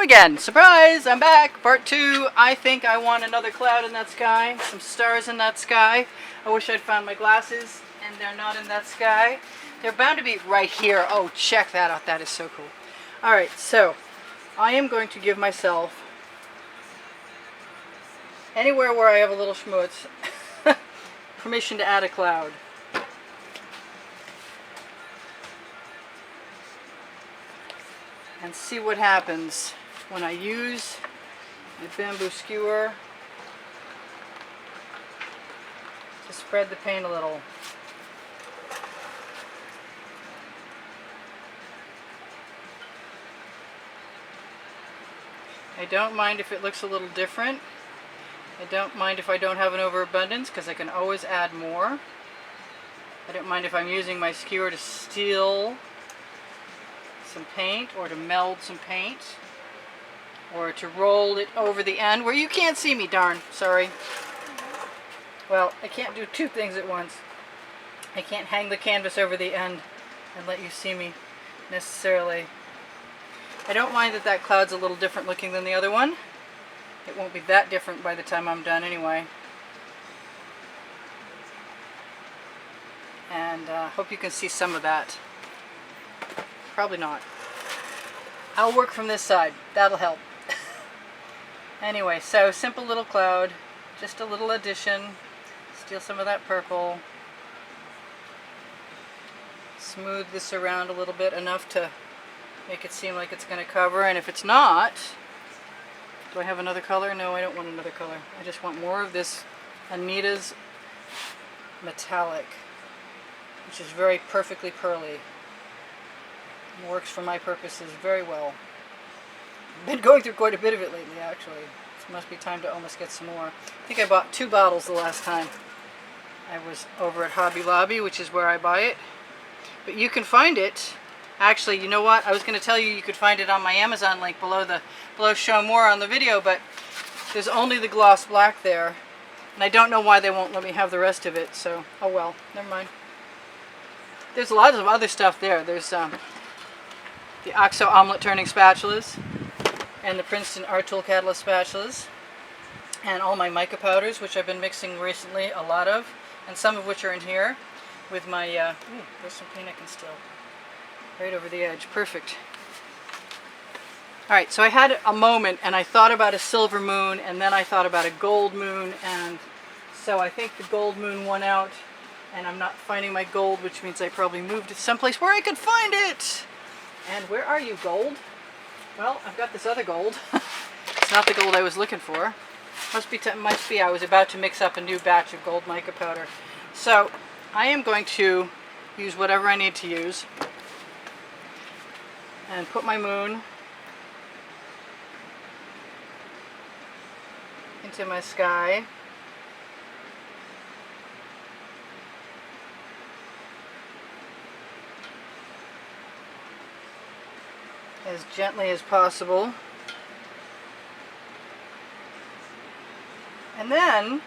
Again, surprise, I'm back. Part 2. I think I want another cloud in that sky, some stars in that sky. I wish I'd found my glasses, and they're not in that sky. They're bound to be right here. Oh, check that out. That is so cool. Alright, so I am going to give myself, anywhere where I have a little schmutz, permission to add a cloud. And see what happens when I use my bamboo skewer to spread the paint a little. I don't mind if it looks a little different. I don't mind if I don't have an overabundance because I can always add more. I don't mind if I'm using my skewer to steal some paint or to meld some paint or to roll it over the end where you can't see me, darn, sorry. Well, I can't do two things at once. I can't hang the canvas over the end and let you see me necessarily. I don't mind that that cloud's a little different looking than the other one. It won't be that different by the time I'm done anyway. And hope you can see some of that. Probably not. I'll work from this side. That'll help. Anyway, so simple little cloud. Just a little addition. Steal some of that purple. Smooth this around a little bit, enough to make it seem like it's going to cover. And if it's not, do I have another color? No, I don't want another color. I just want more of this Anita's metallic, which is very perfectly pearly. Works for my purposes very well. I've been going through quite a bit of it lately, actually. It must be time to almost get some more. I think I bought 2 bottles the last time I was over at Hobby Lobby, which is where I buy it. But you can find it. Actually, you know what? I was going to tell you could find it on my Amazon link below show more on the video, but there's only the gloss black there. And I don't know why they won't let me have the rest of it, so oh well, never mind. There's a lot of other stuff there. There's the OXO omelet turning spatulas and the Princeton Art Tool Catalyst spatulas and all my mica powders, which I've been mixing recently, a lot of, and some of which are in here with my ooh, there's some paint I can steal right over the edge. Perfect. Alright, so I had a moment and I thought about a silver moon and then I thought about a gold moon, and so I think the gold moon won out, and I'm not finding my gold, which means I probably moved to someplace where I could find it. And where are you, gold? Well, I've got this other gold. It's not the gold I was looking for. Must be I was about to mix up a new batch of gold mica powder. So I am going to use whatever I need to use and put my moon into my sky. As gently as possible. And then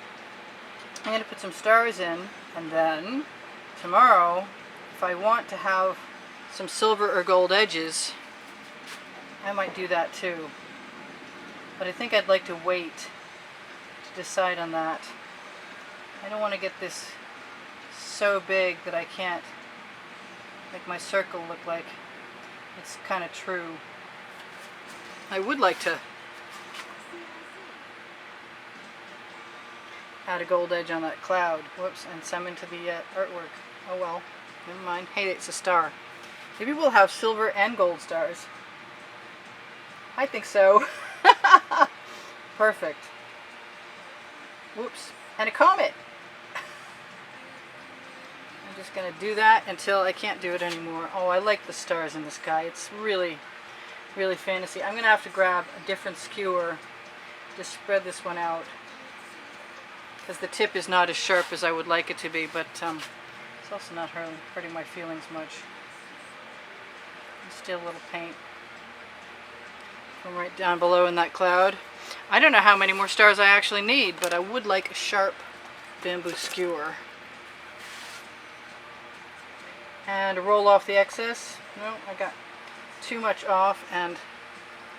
I'm going to put some stars in, and then tomorrow, if I want to have some silver or gold edges, I might do that too. But I think I'd like to wait to decide on that. I don't want to get this so big that I can't make my circle look like it's kind of true. I would like to add a gold edge on that cloud. Whoops, and some into the artwork. Oh well, never mind. Hey, it's a star. Maybe we'll have silver and gold stars. I think so. Perfect. Whoops, and a comet. I'm just going to do that until I can't do it anymore. Oh, I like the stars in the sky. It's really, really fantasy. I'm going to have to grab a different skewer to spread this one out, because the tip is not as sharp as I would like it to be, but it's also not hurting my feelings much. Still a little paint from right down below in that cloud. I don't know how many more stars I actually need, but I would like a sharp bamboo skewer. And roll off the excess. No, I got too much off, and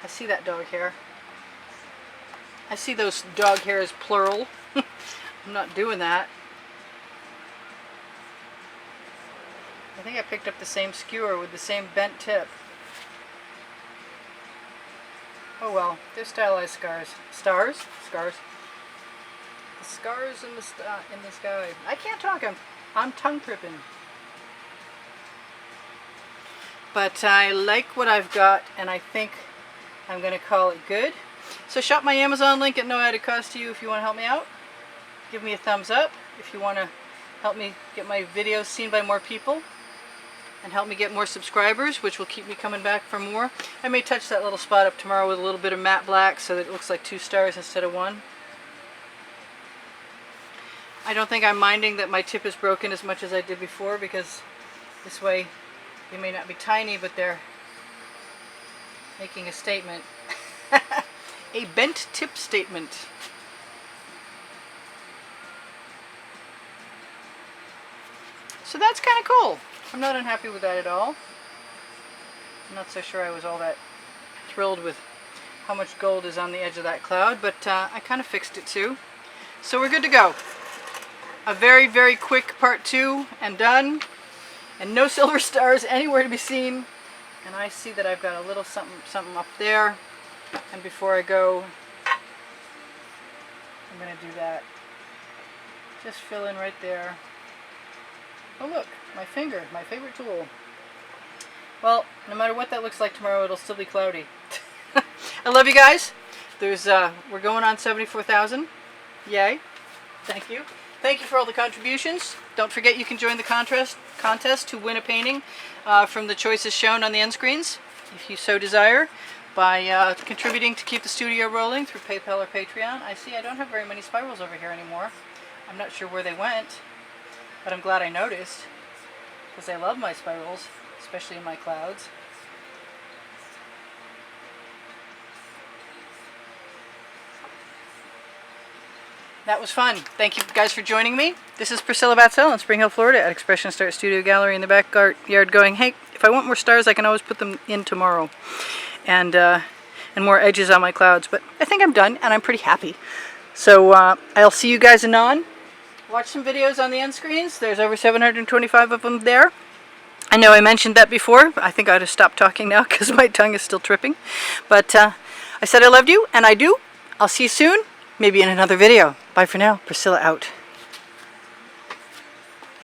I see that dog hair. I see those dog hairs plural. I'm not doing that. I think I picked up the same skewer with the same bent tip. Oh well, they're stylized scars. Stars? Scars. The scars in the sky. I can't talk. I'm tongue tripping. But I like what I've got, and I think I'm going to call it good. So shop my Amazon link at no added cost to you if you want to help me out. Give me a thumbs up if you want to help me get my videos seen by more people. And help me get more subscribers, which will keep me coming back for more. I may touch that little spot up tomorrow with a little bit of matte black so that it looks like 2 stars instead of 1. I don't think I'm minding that my tip is broken as much as I did before, because this way they may not be tiny, but they're making a statement. A bent tip statement. So that's kind of cool. I'm not unhappy with that at all. I'm not so sure I was all that thrilled with how much gold is on the edge of that cloud, but I kind of fixed it too. So we're good to go. A very, very quick part 2 and done. And no silver stars anywhere to be seen. And I see that I've got a little something up there. And before I go, I'm going to do that. Just fill in right there. Oh look, my finger, my favorite tool. Well, no matter what that looks like tomorrow, it'll still be cloudy. I love you guys. We're going on 74,000. Yay. Thank you. Thank you for all the contributions. Don't forget you can join the contest to win a painting from the choices shown on the end screens, if you so desire, by contributing to keep the studio rolling through PayPal or Patreon. I see I don't have very many spirals over here anymore. I'm not sure where they went. But I'm glad I noticed, because I love my spirals, especially in my clouds. That was fun. Thank you guys for joining me. This is Priscilla Batzell in Spring Hill, Florida at Expressionist Art Studio Gallery in the backyard going, hey, if I want more stars, I can always put them in tomorrow. And more edges on my clouds. But I think I'm done, and I'm pretty happy. So I'll see you guys anon. Watch some videos on the end screens. There's over 725 of them there. I know I mentioned that before. I think I ought to stop talking now because my tongue is still tripping. But I said I loved you, and I do. I'll see you soon, maybe in another video. Bye for now. Priscilla out.